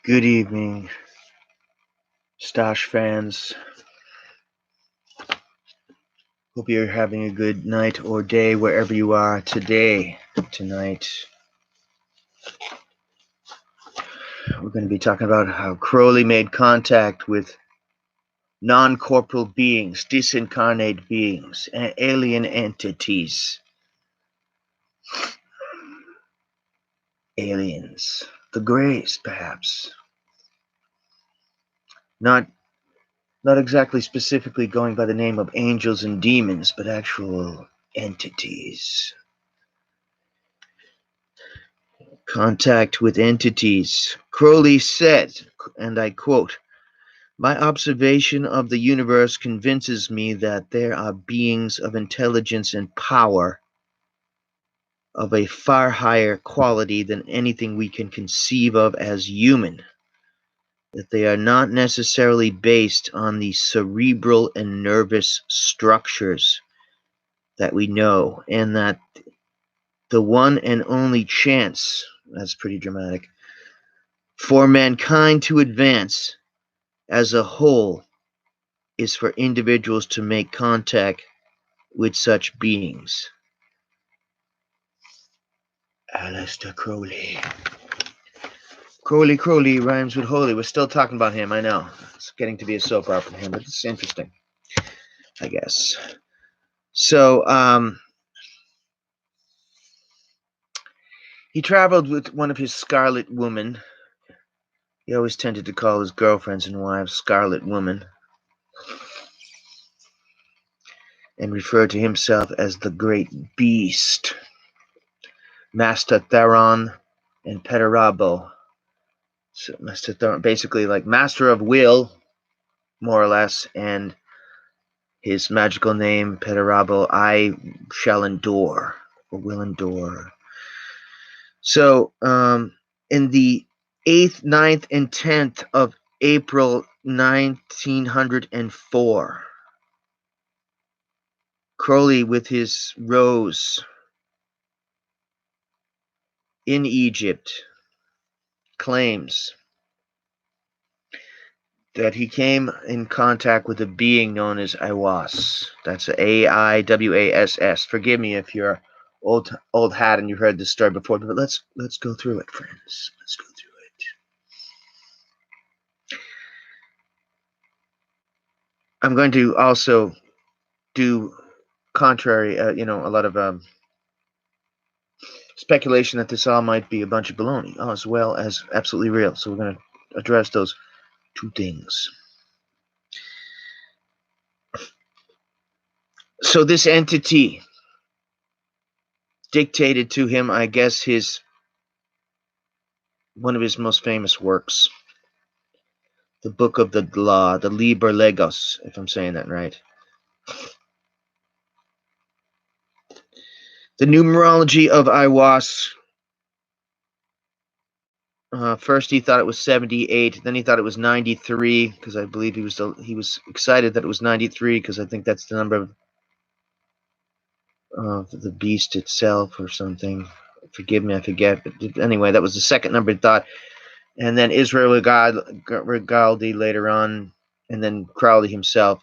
Good evening, Stash fans. Hope you're having a good night or day wherever you are tonight. We're going to be talking about how Crowley made contact with non-corporeal beings, disincarnate beings, and alien entities. Aliens. The Greys, perhaps. Not exactly specifically going by the name of angels and demons, but actual entities. Contact with entities. Crowley said, and I quote, "My observation of the universe convinces me that there are beings of intelligence and power of a far higher quality than anything we can conceive of as human. That they are not necessarily based on the cerebral and nervous structures that we know, and that the one and only chance," that's pretty dramatic, "for mankind to advance as a whole is for individuals to make contact with such beings." Aleister Crowley. Crowley rhymes with holy. We're still talking about him, I know. It's getting to be a soap opera for him, but it's interesting, I guess. So, he traveled with one of his Scarlet Women. He always tended to call his girlfriends and wives Scarlet Woman, and referred to himself as the Great Beast, Master Theron and Peterabo. So Master Theron, basically like Master of Will, more or less, and his magical name, Peterabo, I shall endure, or will endure. So, in the 8th, 9th, and 10th of April 1904, Crowley, with his rose in Egypt, claims that he came in contact with a being known as Aiwass. That's Aiwass. Forgive me if you're old hat and you've heard this story before, but let's go through it, friends. Let's go through it. I'm going to also do contrary, a lot of speculation that this all might be a bunch of baloney, as well as absolutely real. So we're going to address those two things. So this entity dictated to him, I guess, one of his most famous works, the Book of the Law, the Liber Legis, if I'm saying that right. The numerology of Aiwass. First he thought it was 78, then he thought it was 93, because I believe he was excited that it was 93, because I think that's the number of the beast itself or something. Forgive me, I forget. But anyway, that was the second number he thought. And then Israel Regaldi later on, and then Crowley himself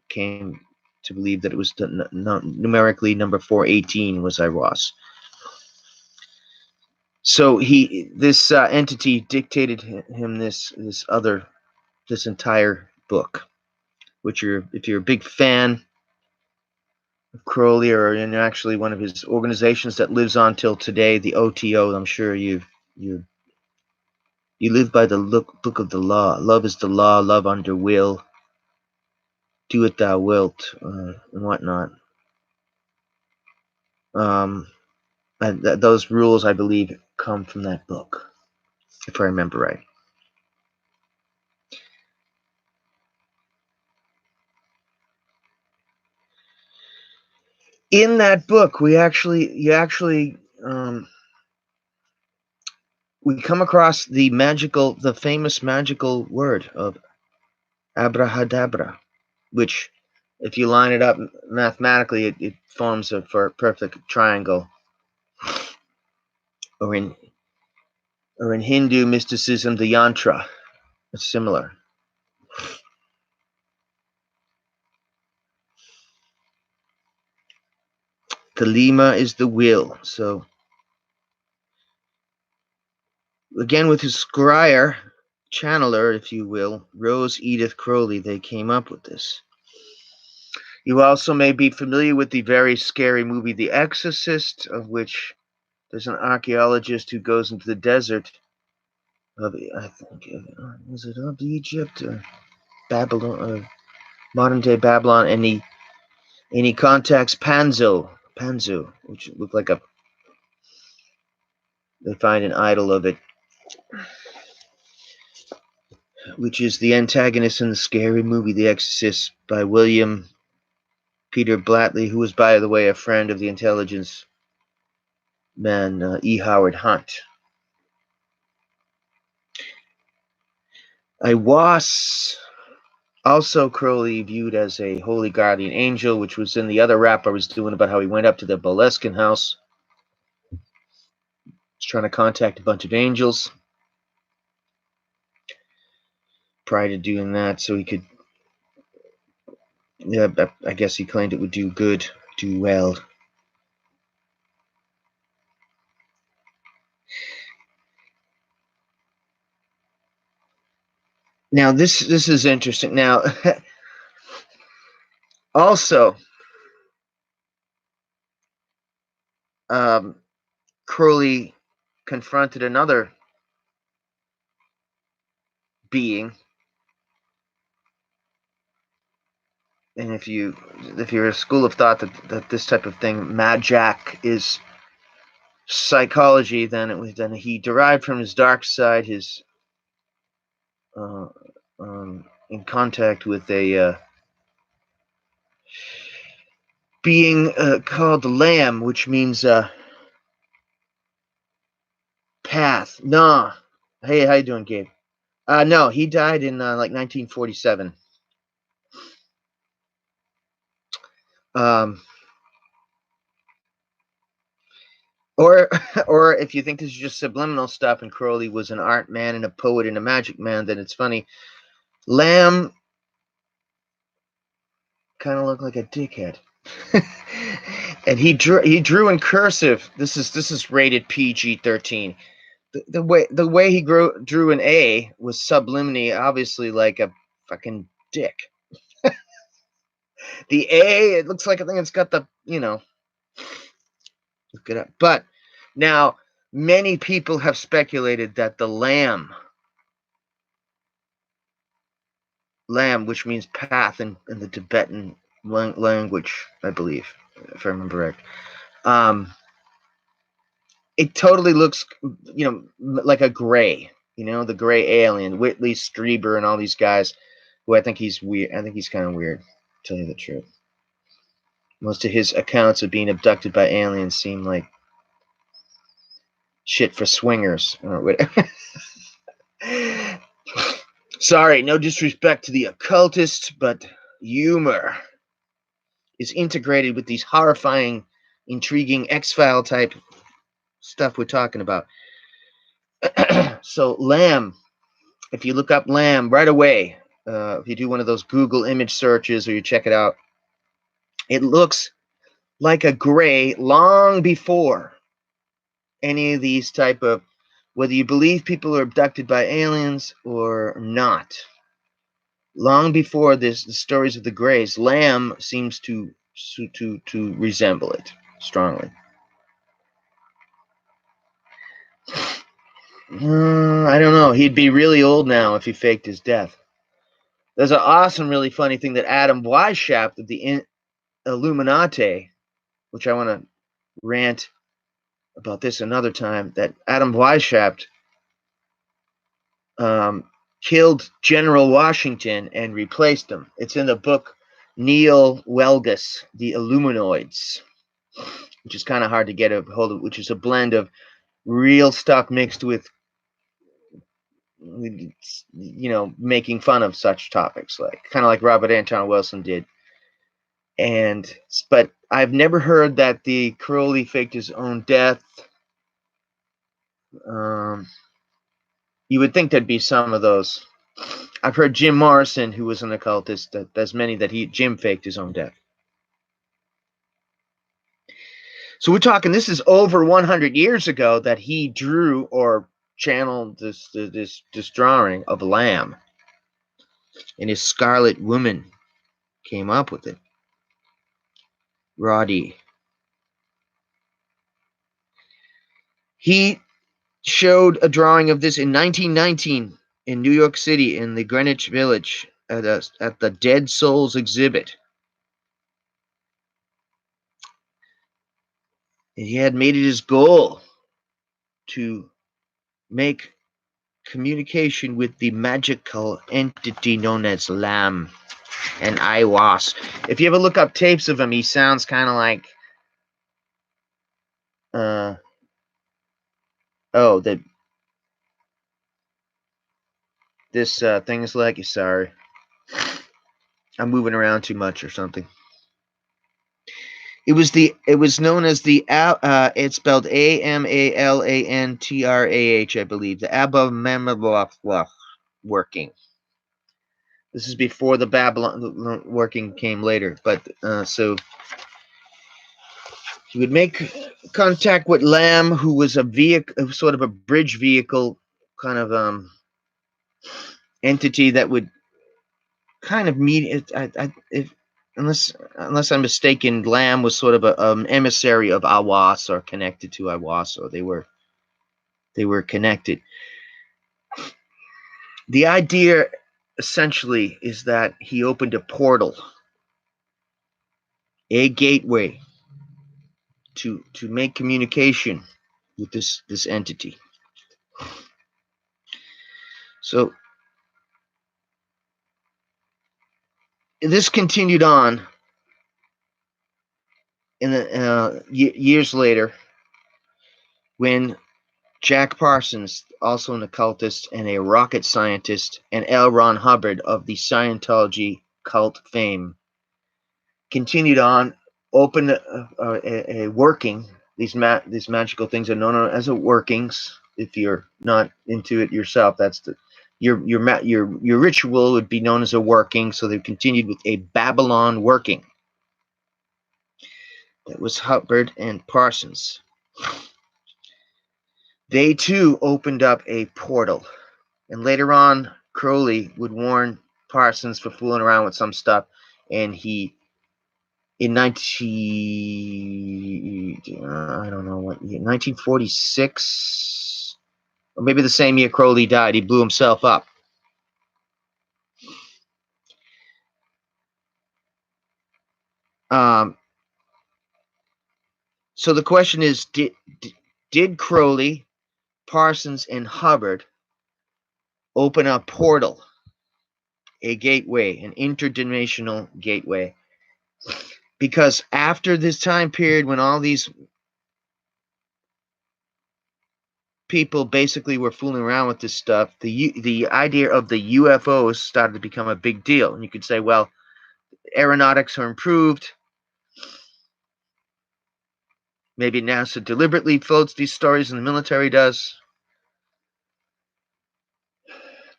came to believe that it was numerically number 418 was Aiwass. So this entity dictated him this entire book, which if you're a big fan of Crowley, or in actually one of his organizations that lives on till today, the OTO, I'm sure you live by the book of the law. Love is the law. Love under will. Do what thou wilt, and whatnot. And those rules, I believe, come from that book, if I remember right. In that book, we come across the famous magical word of abrahadabra, which, if you line it up mathematically, it forms a perfect triangle. Or in or in Hindu mysticism, the yantra. It's similar. The lima is the will. So again, with his scryer, channeler, if you will, Rose Edith Crowley, they came up with this. You also may be familiar with the very scary movie The Exorcist, of which there's an archaeologist who goes into the desert of, I think, was it of Egypt or Babylon, or modern day Babylon, and he contacts Panzo, which looked like a, they find an idol of it, which is the antagonist in the scary movie The Exorcist by William Peter Blatty, who was, by the way, a friend of the intelligence man E. Howard Hunt. Aiwass, also Crowley viewed as a holy guardian angel, which was in the other rap I was doing about how he went up to the Boleskine house. He's trying to contact a bunch of angels prior to doing that, so he could, yeah, I guess he claimed it would do good, do well. Now, this is interesting. Now, also, Crowley confronted another being, and if you're a school of thought that this type of thing, Mad Jack, is psychology, then he derived from his dark side his in contact with a being called the Lam, which means path. No. Hey, how you doing, Gabe? No, he died in like 1947. Or or if you think this is just subliminal stuff and Crowley was an art man and a poet and a magic man, then it's funny. Lam kind of looked like a dickhead. And he drew in cursive. This is rated PG-13. The way he drew an A was subliminally, obviously, like a fucking dick. The A, it looks like, I think it's got the, look it up. But now, many people have speculated that the Lam, which means path in the Tibetan language, I believe, if I remember right, it totally looks, like a gray, the gray alien, Whitley Strieber and all these guys, who I think he's weird. I think he's kind of weird, to tell you the truth. Most of his accounts of being abducted by aliens seem like shit for swingers or whatever. Sorry, no disrespect to the occultist, but humor is integrated with these horrifying, intriguing X-File type stuff we're talking about. So Lam, if you look up Lam right away, if you do one of those Google image searches or you check it out, it looks like a gray long before any of these type of, whether you believe people are abducted by aliens or not, long before this, the stories of the Greys, Lam seems to resemble it strongly. I don't know. He'd be really old now if he faked his death. There's an awesome, really funny thing that Adam Weishaupt of the Illuminati, which I want to rant about this another time, that Adam Weishaupt killed General Washington and replaced him. It's in the book Neil Welgus, The Illuminoids, which is kind of hard to get a hold of, which is a blend of real stuff mixed with, making fun of such topics, like kind of like Robert Anton Wilson did. But I've never heard that the Crowley faked his own death. You would think there'd be some of those. I've heard Jim Morrison, who was an occultist, that there's many that Jim faked his own death. So we're talking, this is over 100 years ago that he drew or channeled this drawing of Lam, and his Scarlet Woman came up with it. Roddy. He showed a drawing of this in 1919 in New York City in the Greenwich Village at the Dead Souls exhibit. And he had made it his goal to make communication with the magical entity known as Lam and Aiwass. If you ever look up tapes of him, he sounds kind of like this thing is like, sorry, I'm moving around too much or something. It was known as the it's spelled Amalantrah, I believe, the Babalon Working. This is before the Babylon Working came later, but so he would make contact with Lam, who was a vehicle, sort of a bridge vehicle, kind of entity that would kind of meet. Unless I'm mistaken, Lam was sort of an emissary of Aiwass, or connected to Aiwass, or they were connected. The idea essentially is that he opened a portal, a gateway to make communication with this entity. So this continued on in the years later, when Jack Parsons, also an occultist and a rocket scientist, and L. Ron Hubbard of the Scientology cult fame, continued on, opened a working. These magical things are known as a workings. If you're not into it yourself, that's your ritual would be known as a working. So they continued with a Babalon Working. That was Hubbard and Parsons. They too opened up a portal, and later on, Crowley would warn Parsons for fooling around with some stuff, and he, in 1946, or maybe the same year Crowley died, he blew himself up. So the question is, did Crowley, Parsons, and Hubbard open a portal, a gateway, an interdimensional gateway? Because after this time period, when all these people basically were fooling around with this stuff, the idea of the UFOs started to become a big deal. And you could say, well, aeronautics are improved. Maybe NASA deliberately floats these stories, and the military does,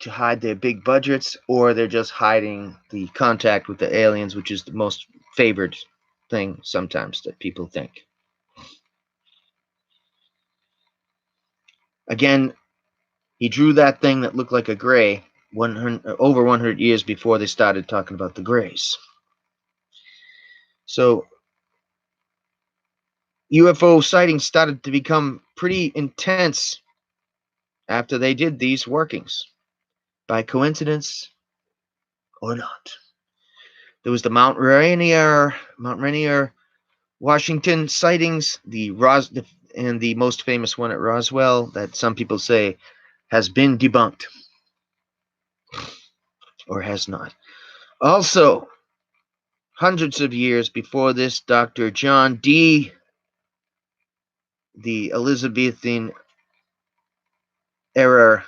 to hide their big budgets, or they're just hiding the contact with the aliens, which is the most favored thing sometimes that people think. Again, he drew that thing that looked like a gray over 100 years before they started talking about the grays. So UFO sightings started to become pretty intense after they did these workings. By coincidence or not. There was the Mount Rainier, Washington sightings, and the most famous one at Roswell that some people say has been debunked or has not. Also, hundreds of years before this, Dr. John Dee, the Elizabethan era,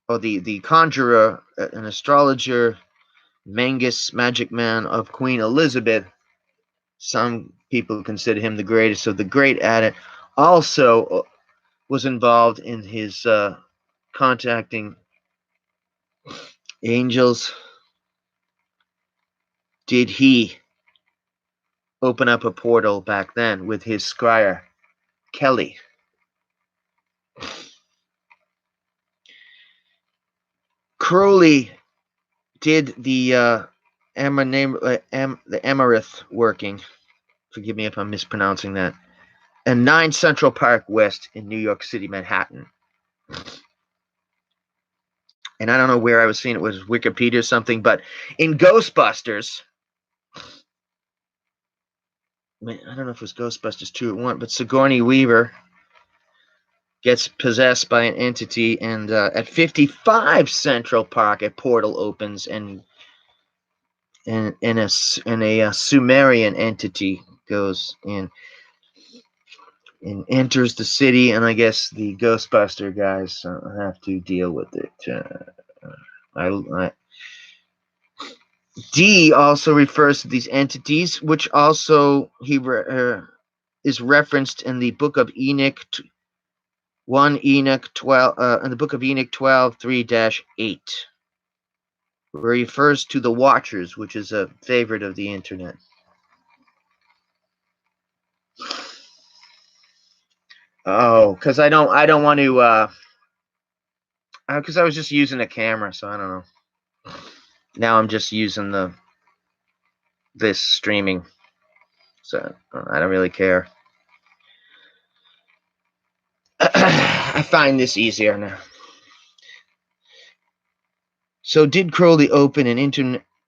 or the conjurer, an astrologer, Mangus, magic man of Queen Elizabeth. Some people consider him the greatest of the great at it. Also was involved in his contacting angels, did he open up a portal back then with his scryer, Kelly? Crowley did the Amalantrah Working. Forgive me if I'm mispronouncing that. And 9 Central Park West in New York City, Manhattan. And I don't know where I was seeing it, was Wikipedia or something, but in Ghostbusters, I don't know if it was Ghostbusters 2 or 1, but Sigourney Weaver gets possessed by an entity, and at 55 Central Park, a portal opens, and a Sumerian entity goes in and enters the city, and I guess the Ghostbuster guys have to deal with it. D also refers to these entities, which also is referenced in the Book of Enoch 1 Enoch 12 in the Book of Enoch 12:3-8, where he refers to the Watchers, which is a favorite of the internet. Oh, because I don't want to because I was just using a camera, so I don't know. Now I'm just using this streaming, so I don't really care. I find this easier now. So did Crowley open an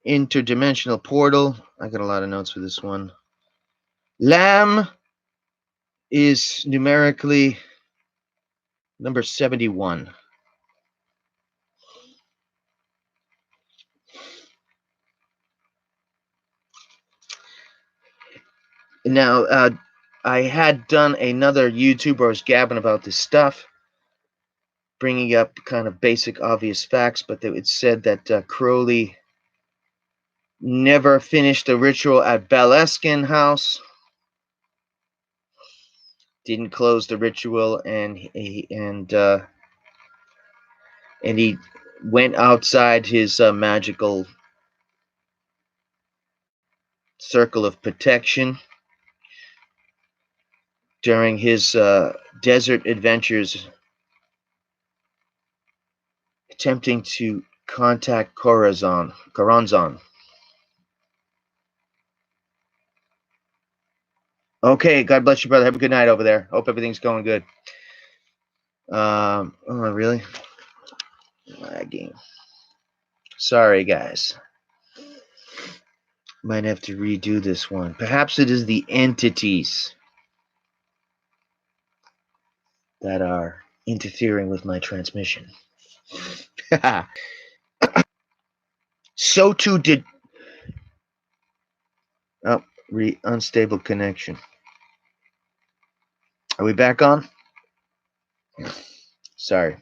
interdimensional portal? I got a lot of notes for this one. Lam is numerically number 71. Now, I had done another YouTube where I was gabbing about this stuff, bringing up kind of basic, obvious facts, but it said that Crowley never finished the ritual at Baleskin House, didn't close the ritual, and he went outside his magical circle of protection during his desert adventures, attempting to contact Corazon. Okay, God bless you, brother. Have a good night over there. Hope everything's going good. Oh, really? Lagging. Sorry, guys. Might have to redo this one. Perhaps it is the entities that are interfering with my transmission. So too did... Oh, unstable connection. Are we back on? Sorry.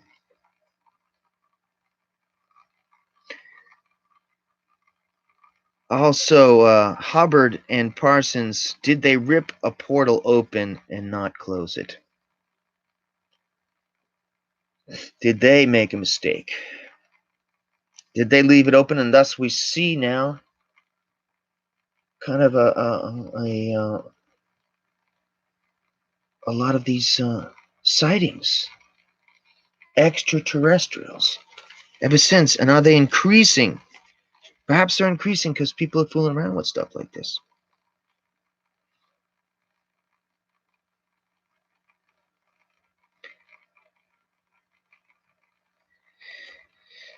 Also, Hubbard and Parsons, did they rip a portal open and not close it? Did they make a mistake? Did they leave it open, and thus we see now kind of a lot of these sightings, extraterrestrials, ever since? And are they increasing? Perhaps they're increasing because people are fooling around with stuff like this.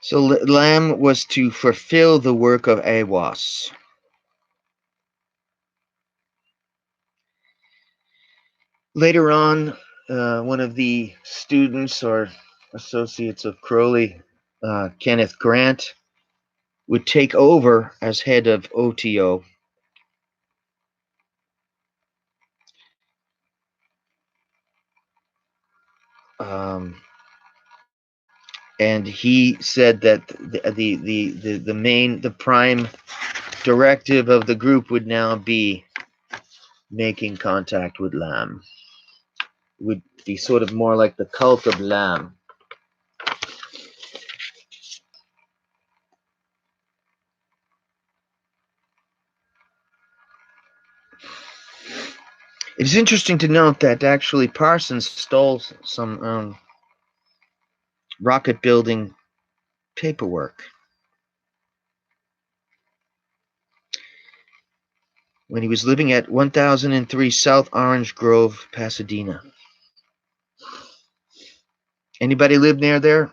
So Lam was to fulfill the work of Aiwass. Later on, one of the students or associates of Crowley, Kenneth Grant, would take over as head of OTO. And he said that the prime directive of the group would now be making contact with Lam. It would be sort of more like the cult of Lam. It's interesting to note that actually Parsons stole some rocket building paperwork when he was living at 1003 South Orange Grove, Pasadena. Anybody live near there?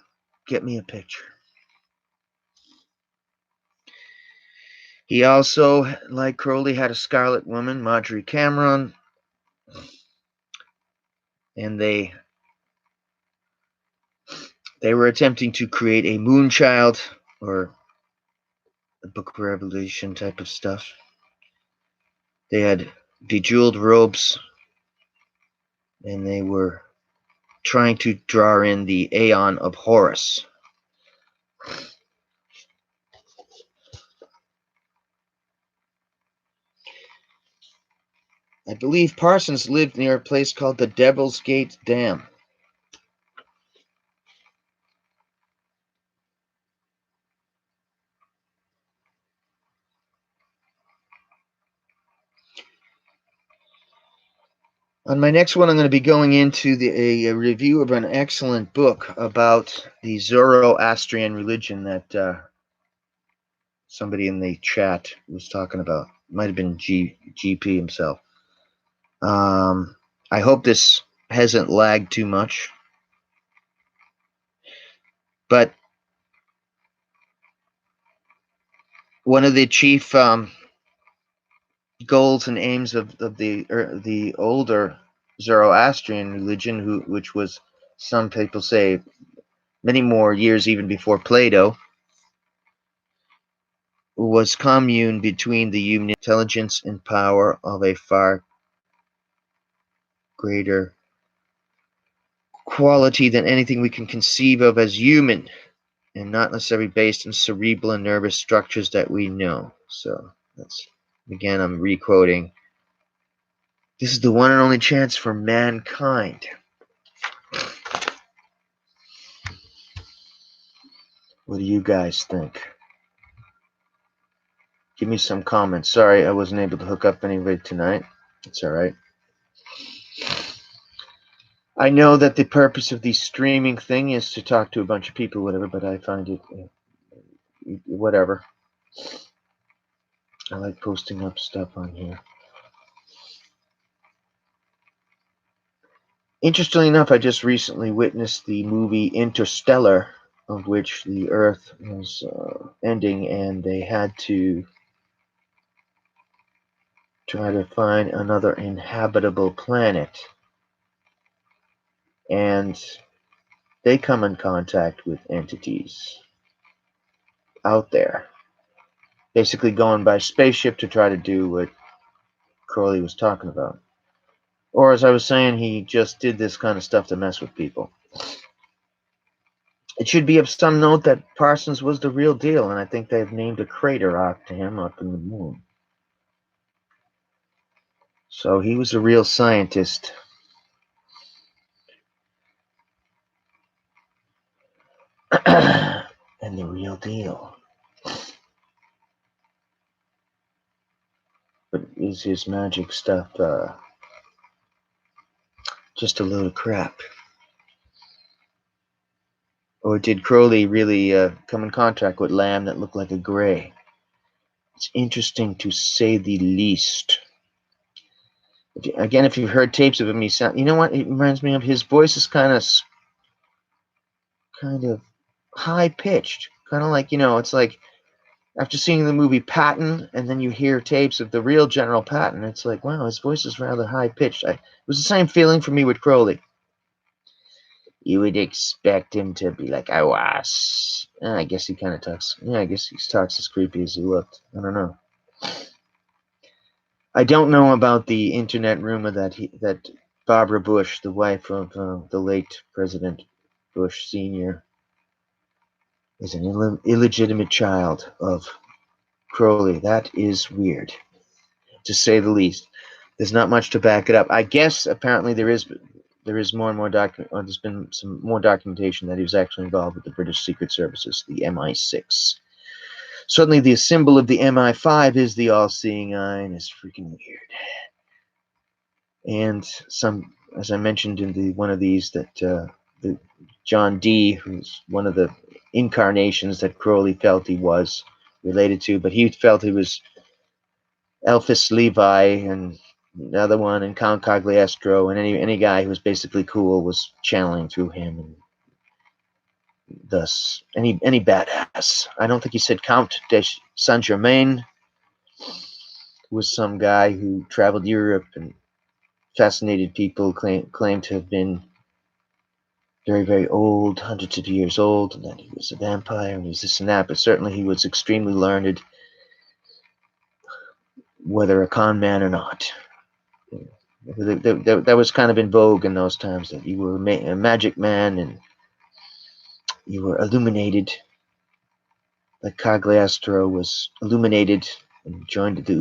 Get me a picture. He also, like Crowley, had a Scarlet Woman, Marjorie Cameron, and they were attempting to create a Moonchild, or the Book of Revelation type of stuff. They had bejeweled robes, and they were trying to draw in the Aeon of Horus. I believe Parsons lived near a place called the Devil's Gate Dam. On my next one, I'm going to be going into a review of an excellent book about the Zoroastrian religion that somebody in the chat was talking about. Might have been GP himself. I hope this hasn't lagged too much. But one of the chief goals and aims of the older Zoroastrian religion, which was, some people say, many more years even before Plato, was commune between the human intelligence and power of a far greater quality than anything we can conceive of as human, and not necessarily based on cerebral and nervous structures that we know. So that's, again, I'm re-quoting. This is the one and only chance for mankind. What do you guys think? Give me some comments. Sorry I wasn't able to hook up anybody tonight. It's all right. I know that the purpose of the streaming thing is to talk to a bunch of people, whatever, but I find it, whatever. I like posting up stuff on here. Interestingly enough, I just recently witnessed the movie Interstellar, of which the Earth was ending, and they had to try to find another inhabitable planet. And they come in contact with entities out there, basically going by spaceship to try to do what Crowley was talking about. Or, as I was saying, he just did this kind of stuff to mess with people. It should be of some note that Parsons was the real deal, and I think they've named a crater after him up in the moon. So he was a real scientist. And the real deal. But is his magic stuff just a load of crap? Or did Crowley really come in contact with Lam that looked like a gray? It's interesting to say the least. Again, if you've heard tapes of him, he sound, you know what? It reminds me of, his voice is kind of high pitched, kind of like, it's like after seeing the movie Patton, and then you hear tapes of the real General Patton. It's like, wow, his voice is rather high pitched. It was the same feeling for me with Crowley. You would expect him to be like ʻaɪwʒz. I guess he kind of talks. Yeah, I guess he talks as creepy as he looked. I don't know. I don't know about the internet rumor that Barbara Bush, the wife of the late President Bush Sr., is an illegitimate child of Crowley. That is weird, to say the least. There's not much to back it up. I guess apparently there is more and more there's been some more documentation that he was actually involved with the British Secret Services, the MI6. Suddenly, the symbol of the MI5 is the all-seeing eye, and it's freaking weird. And some, as I mentioned in one of these, that the John D, who's one of the incarnations that Crowley felt he was related to, but he felt he was Elphys Levi and another one, and Count Cagliostro, and any guy who was basically cool was channeling through him, and thus any badass. I don't think he said Count de Saint Germain, who was some guy who traveled Europe and fascinated people, claimed to have been very, very old, hundreds of years old, and that he was a vampire and he was this and that, but certainly he was extremely learned, whether a con man or not. That was kind of in vogue in those times, that you were a magic man and you were illuminated, like Cagliostro was illuminated and joined the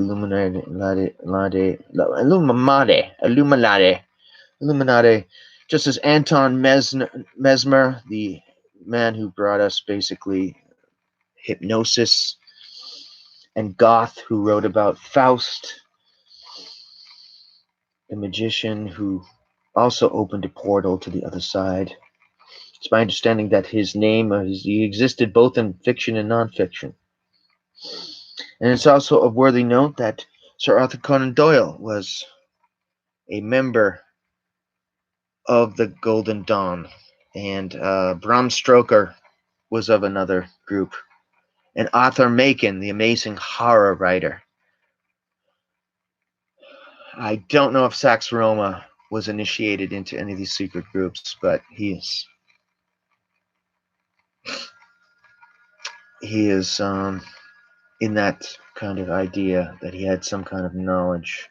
Illuminati, just as Anton Mesmer, the man who brought us basically hypnosis, and Goethe, who wrote about Faust, the magician who also opened a portal to the other side. It's my understanding that his name, he existed both in fiction and nonfiction. And it's also a worthy note that Sir Arthur Conan Doyle was a member of the Golden Dawn, and Bram Stoker was of another group, and Arthur Machen, the amazing horror writer. I don't know if Sax Roma was initiated into any of these secret groups, but he is in that kind of idea that he had some kind of knowledge.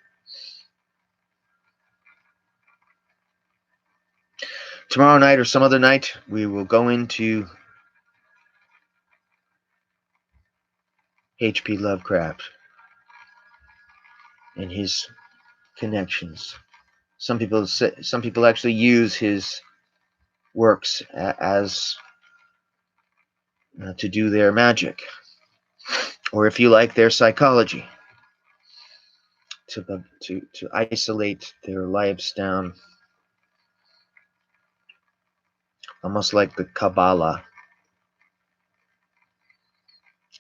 Tomorrow night or some other night, we will go into H.P. Lovecraft and his connections. Some people actually use his works as to do their magic, or if you like, their psychology, to isolate their lives down, almost like the Kabbalah,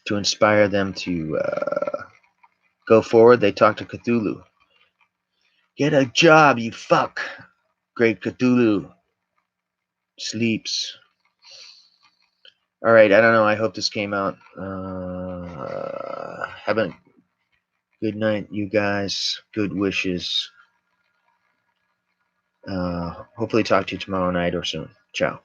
to inspire them to go forward. They talk to Cthulhu. Get a job, you fuck. Great Cthulhu sleeps. All right, I don't know. I hope this came out. Have a good night, you guys. Good wishes. Hopefully talk to you tomorrow night or soon. Ciao.